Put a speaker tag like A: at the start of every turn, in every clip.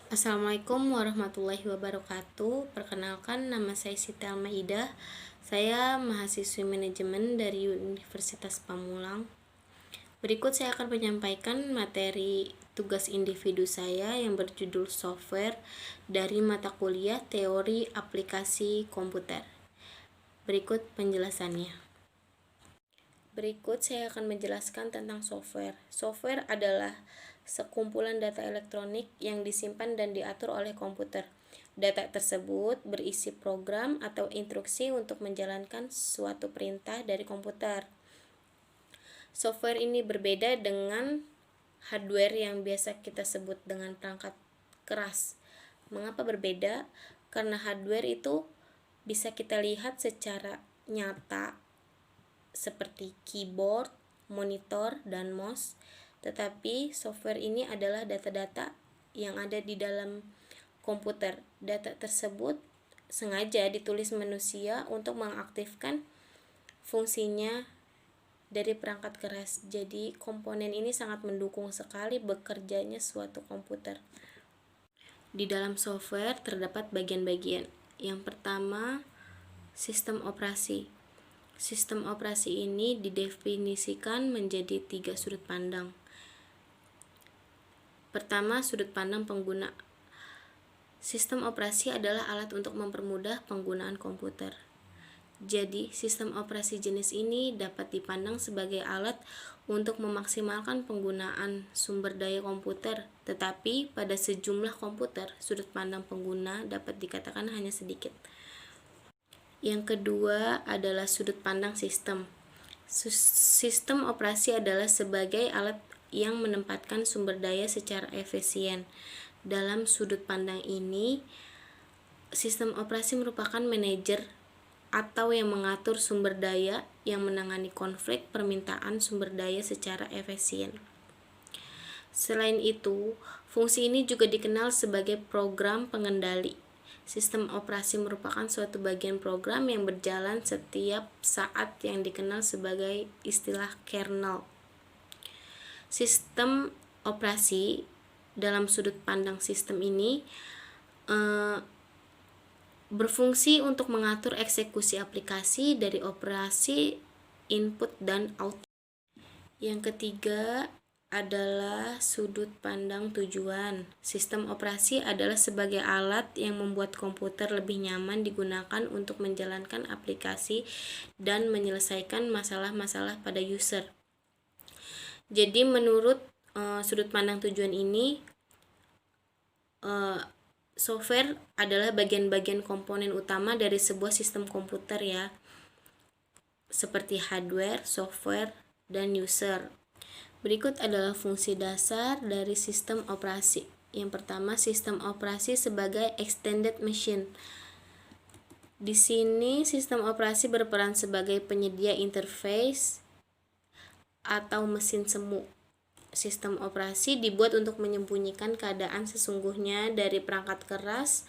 A: Assalamualaikum warahmatullahi wabarakatuh. Perkenalkan, nama saya Siti Almaidah. Saya mahasiswi manajemen dari Universitas Pamulang. Berikut saya akan menyampaikan materi tugas individu saya yang berjudul software dari mata kuliah teori aplikasi komputer. Berikut penjelasannya. Berikut saya akan menjelaskan tentang software. Software adalah sekumpulan data elektronik yang disimpan dan diatur oleh komputer. Data tersebut berisi program atau instruksi untuk menjalankan suatu perintah dari komputer. Software ini berbeda dengan hardware yang biasa kita sebut dengan perangkat keras. Mengapa berbeda? Karena hardware itu bisa kita lihat secara nyata seperti keyboard, monitor, dan mouse, tetapi software ini adalah data-data yang ada di dalam komputer. Data tersebut sengaja ditulis manusia untuk mengaktifkan fungsinya dari perangkat keras. Jadi komponen ini sangat mendukung sekali bekerjanya suatu komputer. Di dalam software terdapat bagian-bagian. Yang pertama, sistem operasi. Sistem operasi ini didefinisikan menjadi 3 sudut pandang. Pertama, sudut pandang pengguna. Sistem operasi adalah alat untuk mempermudah penggunaan komputer. Jadi, sistem operasi jenis ini dapat dipandang sebagai alat untuk memaksimalkan penggunaan sumber daya komputer, tetapi pada sejumlah komputer, sudut pandang pengguna dapat dikatakan hanya sedikit. Yang kedua adalah sudut pandang sistem. Sistem operasi adalah sebagai alat yang menempatkan sumber daya secara efisien. Dalam sudut pandang ini, sistem operasi merupakan manajer atau yang mengatur sumber daya yang menangani konflik permintaan sumber daya secara efisien. Selain itu, fungsi ini juga dikenal sebagai program pengendali. Sistem operasi merupakan suatu bagian program yang berjalan setiap saat yang dikenal sebagai istilah kernel. Sistem operasi dalam sudut pandang sistem ini berfungsi untuk mengatur eksekusi aplikasi dari operasi, input, dan output. Yang ketiga adalah sudut pandang tujuan. Sistem operasi adalah sebagai alat yang membuat komputer lebih nyaman digunakan untuk menjalankan aplikasi dan menyelesaikan masalah-masalah pada user. Jadi menurut sudut pandang tujuan ini, software adalah bagian-bagian komponen utama dari sebuah sistem komputer ya, seperti hardware, software, dan user. Berikut adalah fungsi dasar dari sistem operasi. Yang pertama, sistem operasi sebagai extended machine. Di sini sistem operasi berperan sebagai penyedia interface atau mesin semu. Sistem operasi dibuat untuk menyembunyikan keadaan sesungguhnya dari perangkat keras,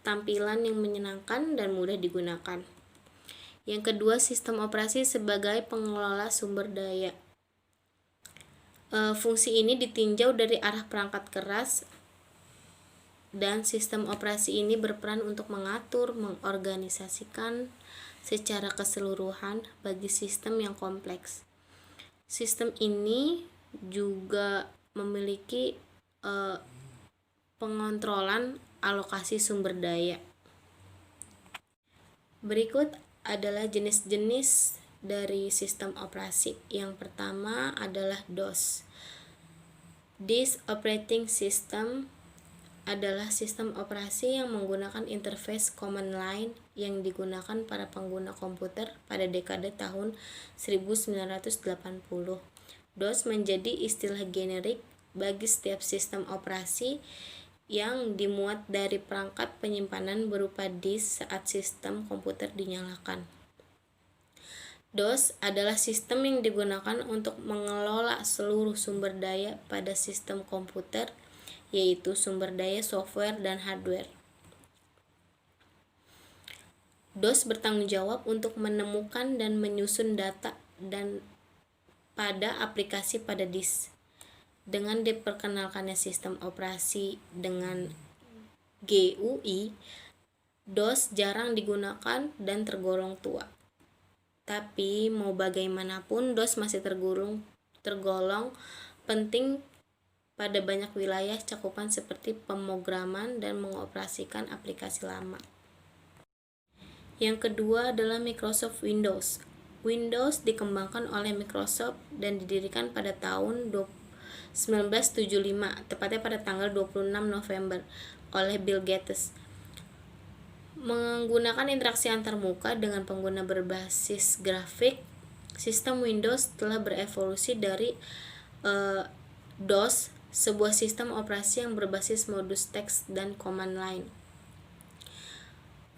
A: tampilan yang menyenangkan dan mudah digunakan. Yang kedua, sistem operasi sebagai pengelola sumber daya. Fungsi ini ditinjau dari arah perangkat keras, dan sistem operasi ini berperan untuk mengatur, mengorganisasikan secara keseluruhan bagi sistem yang kompleks. Sistem ini juga memiliki pengontrolan alokasi sumber daya. Berikut adalah jenis-jenis dari sistem operasi. Yang pertama adalah DOS. Disk Operating System adalah sistem operasi yang menggunakan interface command line yang digunakan para pengguna komputer pada dekade tahun 1980. DOS menjadi istilah generik bagi setiap sistem operasi yang dimuat dari perangkat penyimpanan berupa disk saat sistem komputer dinyalakan. DOS adalah sistem yang digunakan untuk mengelola seluruh sumber daya pada sistem komputer, yaitu sumber daya software dan hardware. DOS bertanggung jawab untuk menemukan dan menyusun data dan pada aplikasi pada disk. Dengan diperkenalkannya sistem operasi dengan GUI, DOS jarang digunakan dan tergolong tua. Tapi mau bagaimanapun DOS masih tergolong penting pada banyak wilayah cakupan seperti pemrograman dan mengoperasikan aplikasi lama. Yang kedua adalah Microsoft Windows. Windows dikembangkan oleh Microsoft dan didirikan pada tahun 1975, tepatnya pada tanggal 26 November oleh Bill Gates. Menggunakan interaksi antarmuka dengan pengguna berbasis grafik, sistem Windows telah berevolusi dari DOS, sebuah sistem operasi yang berbasis modus teks dan command line.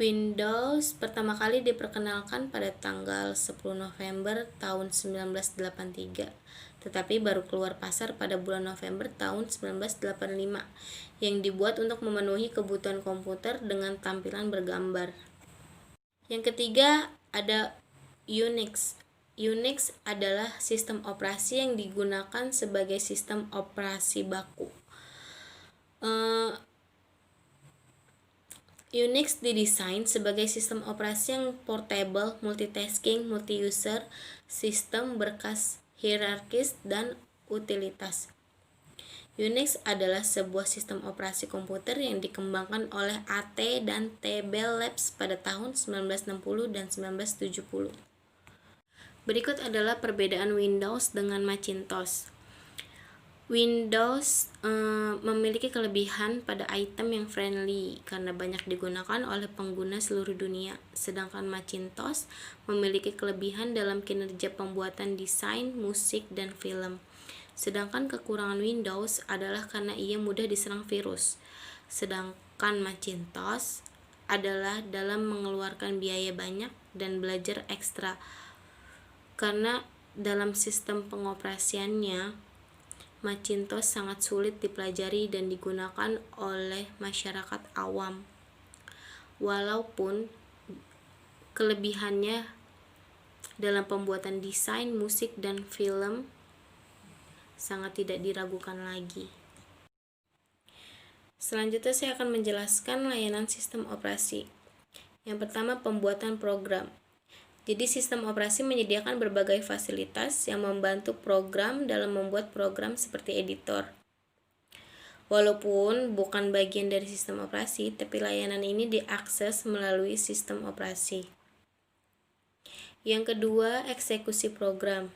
A: Windows pertama kali diperkenalkan pada tanggal 10 November tahun 1983, tetapi baru keluar pasar pada bulan November tahun 1985, yang dibuat untuk memenuhi kebutuhan komputer dengan tampilan bergambar. Yang ketiga ada Unix. Unix adalah sistem operasi yang digunakan sebagai sistem operasi baku. Unix didesain sebagai sistem operasi yang portable, multitasking, multi-user, sistem berkas hierarkis, dan utilitas. Unix adalah sebuah sistem operasi komputer yang dikembangkan oleh AT dan T Bell Labs pada tahun 1960 dan 1970. Berikut adalah perbedaan Windows dengan Macintosh. Windows memiliki kelebihan pada item yang friendly karena banyak digunakan oleh pengguna seluruh dunia, sedangkan Macintosh memiliki kelebihan dalam kinerja pembuatan desain, musik, dan film. Sedangkan kekurangan Windows adalah karena ia mudah diserang virus. Sedangkan Macintosh adalah dalam mengeluarkan biaya banyak dan belajar ekstra karena dalam sistem pengoperasiannya Macintosh sangat sulit dipelajari dan digunakan oleh masyarakat awam. Walaupun kelebihannya dalam pembuatan desain, musik, dan film sangat tidak diragukan lagi. Selanjutnya saya akan menjelaskan layanan sistem operasi. Yang pertama, pembuatan program. Jadi sistem operasi menyediakan berbagai fasilitas yang membantu program dalam membuat program seperti editor. Walaupun bukan bagian dari sistem operasi, tapi layanan ini diakses melalui sistem operasi. Yang kedua, eksekusi program.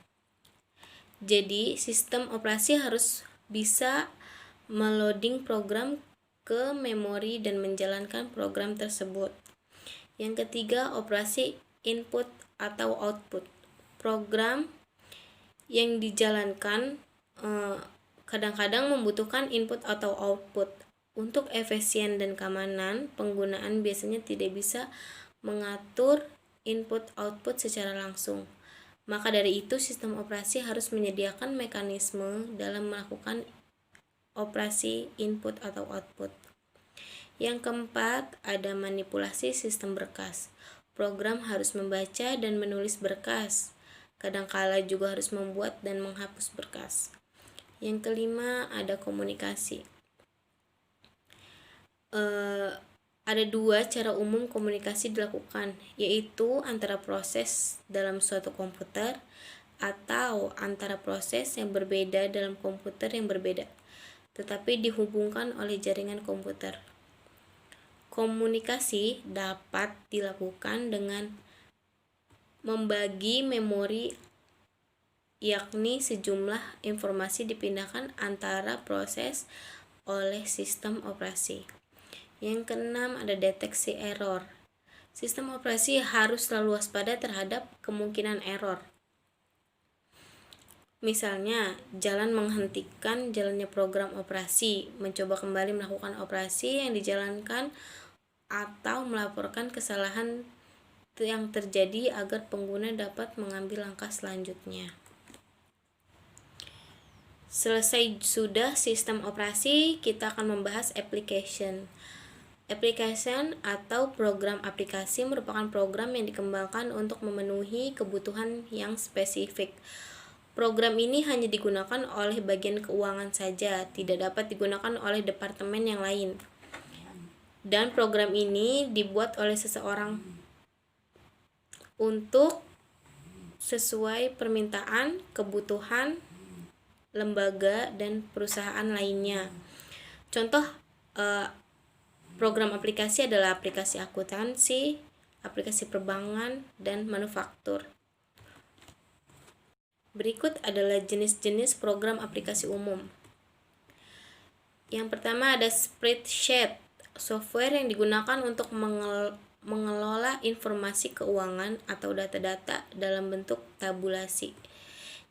A: Jadi sistem operasi harus bisa meloading program ke memori dan menjalankan program tersebut. Yang ketiga, operasi input atau output. Program yang dijalankan kadang-kadang membutuhkan input atau output. Untuk efisien dan keamanan, penggunaan biasanya tidak bisa mengatur input output secara langsung. Maka dari itu, sistem operasi harus menyediakan mekanisme dalam melakukan operasi input atau output. Yang keempat, ada manipulasi sistem berkas. Program harus membaca dan menulis berkas. Kadangkala juga harus membuat dan menghapus berkas. Yang kelima, ada komunikasi. Ada dua cara umum komunikasi dilakukan, yaitu antara proses dalam suatu komputer atau antara proses yang berbeda dalam komputer yang berbeda, tetapi dihubungkan oleh jaringan komputer. Komunikasi dapat dilakukan dengan membagi memori, yakni sejumlah informasi dipindahkan antara proses oleh sistem operasi. Yang keenam, ada deteksi error. Sistem operasi harus selalu waspada terhadap kemungkinan error. Misalnya, jalan menghentikan jalannya program operasi, mencoba kembali melakukan operasi yang dijalankan, atau melaporkan kesalahan yang terjadi agar pengguna dapat mengambil langkah selanjutnya. Selesai sudah sistem operasi, kita akan membahas application. Application atau program aplikasi merupakan program yang dikembangkan untuk memenuhi kebutuhan yang spesifik. Program ini hanya digunakan oleh bagian keuangan saja, tidak dapat digunakan oleh departemen yang lain. Dan program ini dibuat oleh seseorang untuk sesuai permintaan, kebutuhan lembaga dan perusahaan lainnya. Contoh program aplikasi adalah aplikasi akuntansi, aplikasi perbankan, dan manufaktur. Berikut adalah jenis-jenis program aplikasi umum. Yang pertama ada spreadsheet, software yang digunakan untuk mengelola informasi keuangan atau data-data dalam bentuk tabulasi.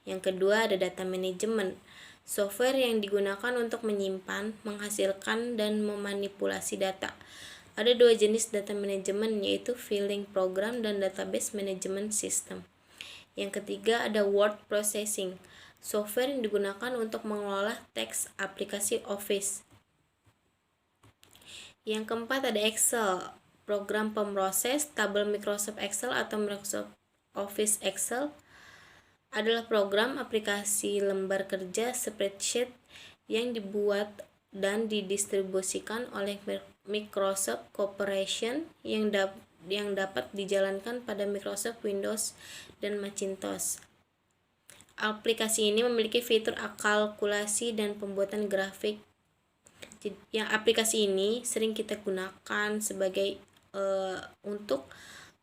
A: Yang kedua ada data management, software yang digunakan untuk menyimpan, menghasilkan, dan memanipulasi data. Ada dua jenis data management, yaitu filing program dan database management system. Yang ketiga ada word processing, software yang digunakan untuk mengelola teks aplikasi Office. Yang keempat ada Excel, program pemroses tabel Microsoft Excel atau Microsoft Office Excel adalah program aplikasi lembar kerja spreadsheet yang dibuat dan didistribusikan oleh Microsoft Corporation yang dapat dijalankan pada Microsoft Windows dan Macintosh. Aplikasi ini memiliki fitur kalkulasi dan pembuatan grafik. Yang aplikasi ini sering kita gunakan sebagai untuk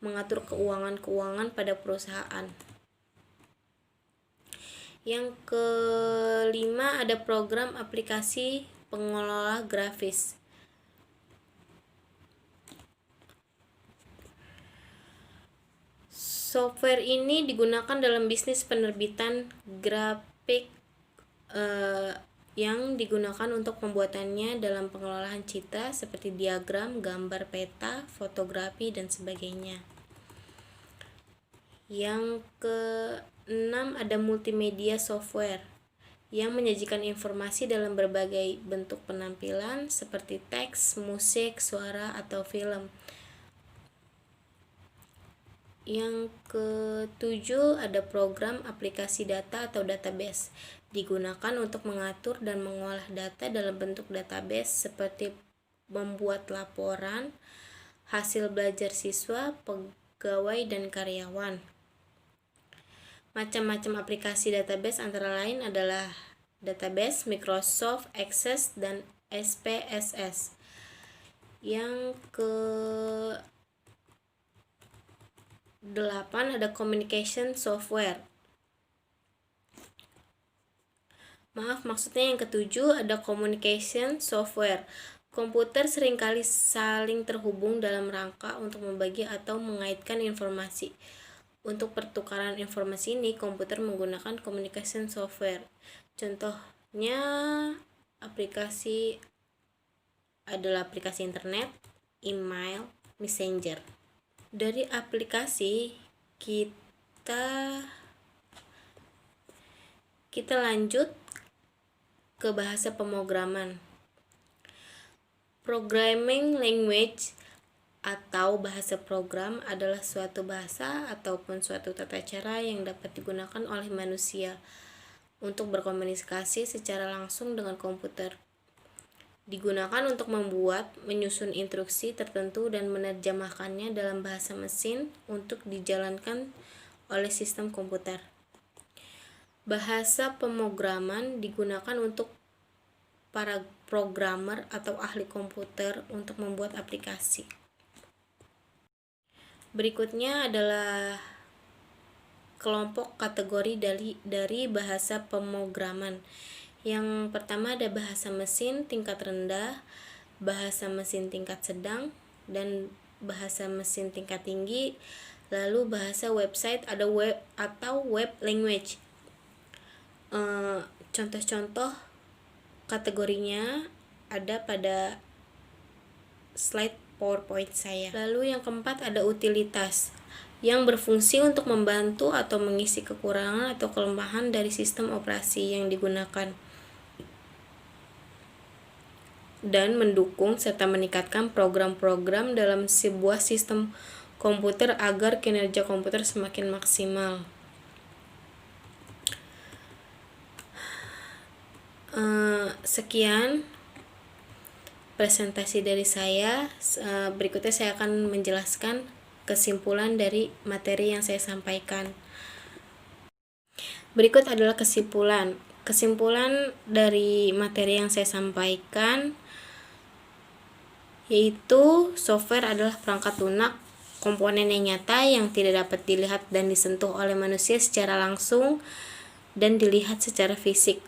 A: mengatur keuangan pada perusahaan. Yang kelima ada program aplikasi pengelola grafis. Software ini digunakan dalam bisnis penerbitan grafik yang digunakan untuk pembuatannya dalam pengelolaan citra seperti diagram, gambar peta, fotografi, dan sebagainya. Yang keenam ada multimedia software yang menyajikan informasi dalam berbagai bentuk penampilan seperti teks, musik, suara, atau film. Yang ketujuh ada program aplikasi data atau database, digunakan untuk mengatur dan mengolah data dalam bentuk database seperti membuat laporan, hasil belajar siswa, pegawai, dan karyawan. Macam-macam aplikasi database antara lain adalah database, Microsoft Access, dan SPSS. Yang ke-8 ada communication software. Maksudnya yang ketujuh ada communication software. Komputer seringkali saling terhubung dalam rangka untuk membagi atau mengaitkan informasi. Untuk pertukaran informasi ini, komputer menggunakan communication software. Contohnya aplikasi adalah aplikasi internet, email, messenger. Dari aplikasi kita lanjut ke bahasa pemrograman. Programming language atau bahasa program adalah suatu bahasa ataupun suatu tata cara yang dapat digunakan oleh manusia untuk berkomunikasi secara langsung dengan komputer. Digunakan untuk membuat, menyusun instruksi tertentu dan menerjemahkannya dalam bahasa mesin untuk dijalankan oleh sistem komputer. Bahasa pemrograman digunakan untuk para programmer atau ahli komputer untuk membuat aplikasi. Berikutnya adalah kelompok kategori dari bahasa pemrograman. Yang pertama ada bahasa mesin tingkat rendah, bahasa mesin tingkat sedang, dan bahasa mesin tingkat tinggi. Lalu bahasa website ada web atau web language. Contoh-contoh kategorinya ada pada slide PowerPoint saya. Lalu yang keempat ada utilitas yang berfungsi untuk membantu atau mengisi kekurangan atau kelemahan dari sistem operasi yang digunakan dan mendukung serta meningkatkan program-program dalam sebuah sistem komputer agar kinerja komputer semakin maksimal. Sekian presentasi dari saya. Berikutnya saya akan menjelaskan kesimpulan dari materi yang saya sampaikan. Berikut adalah kesimpulan. Kesimpulan dari materi yang saya sampaikan yaitu software adalah perangkat lunak, komponen yang nyata yang tidak dapat dilihat dan disentuh oleh manusia secara langsung dan dilihat secara fisik.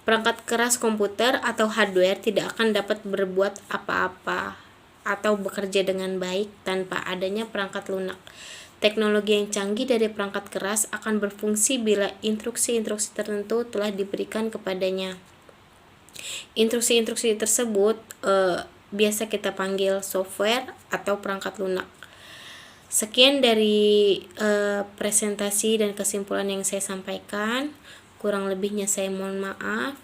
A: Perangkat keras komputer atau hardware tidak akan dapat berbuat apa-apa atau bekerja dengan baik tanpa adanya perangkat lunak. Teknologi yang canggih dari perangkat keras akan berfungsi bila instruksi-instruksi tertentu telah diberikan kepadanya. Instruksi-instruksi tersebut biasa kita panggil software atau perangkat lunak. Sekian dari presentasi dan kesimpulan yang saya sampaikan. Kurang lebihnya saya mohon maaf.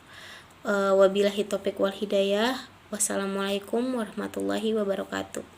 A: Wabillahi taufiq wal hidayah. Wassalamualaikum warahmatullahi wabarakatuh.